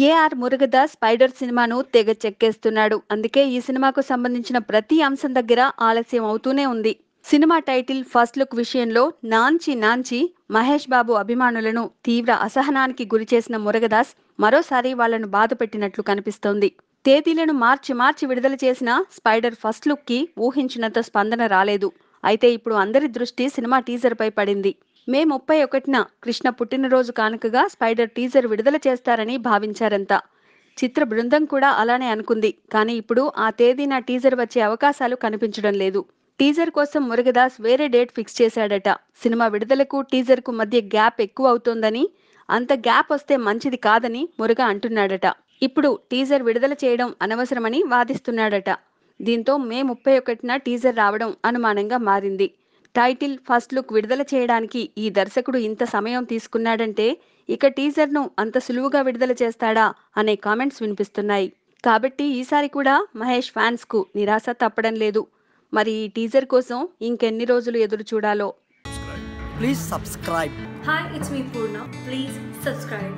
AR Murugadoss spider సినిమాను తెగ చెక్కేస్తున్నాడు. అందుకే ఈ సినిమాకు సంబంధించిన ప్రతి అంశం దగ్గర ఆలస్యం అవుతూనే ఉంది. సినిమా టైటిల్ ఫస్ట్ లుక్ విషయంలో నాంచి నాంచి మహేష్ బాబు అభిమానులను తీవ్ర అసహనానికి గురిచేసిన మురుగదాస్ మరోసారి వాళ్లను బాధపెట్టినట్లు కనిపిస్తోంది. తేదీలను మార్చి మార్చి విడుదల చేసిన స్పైడర్ ఫస్ట్ లుక్ కి ఊహించినంత స్పందన రాలేదు. అయితే ఇప్పుడు అందరి దృష్టి సినిమా టీజర్ పై పడింది. మే 31న కృష్ణ పుట్టినరోజు కానుకగా స్పైడర్ టీజర్ విడుదల చేస్తారని భావించారంతా. చిత్ర బృందం కూడా అలానే అనుకుంది. కానీ ఇప్పుడు ఆ తేదీన టీజర్ వచ్చే అవకాశాలు కనిపించడం లేదు. టీజర్ కోసం మురుగదాస్ వేరే డేట్ ఫిక్స్ చేశాడట. సినిమా విడుదలకు టీజర్ కు మధ్య గ్యాప్ ఎక్కువ అవుతోందని, అంత గ్యాప్ వస్తే మంచిది కాదని మురుగ అంటున్నాడట. ఇప్పుడు టీజర్ విడుదల చేయడం అనవసరమని వాదిస్తున్నాడట. దీంతో మే 31న టీజర్ రావడం అనుమానంగా మారింది. టైటిల్ ఫస్ట్ లుక్ విడుదల చేయడానికి ఈ దర్శకుడు ఇంత సమయం తీసుకున్నాడంటే ఇక టీజర్ను అంత సులువుగా విడుదల చేస్తాడా అనే కామెంట్స్ వినిపిస్తున్నాయి. కాబట్టి ఈసారి కూడా మహేష్ ఫ్యాన్స్ కు నిరాశ తప్పడం లేదు. మరి ఈ టీజర్ కోసం ఇంకెన్ని రోజులు ఎదురు చూడాలో. Please subscribe. Hi, it's me Purna. Please subscribe.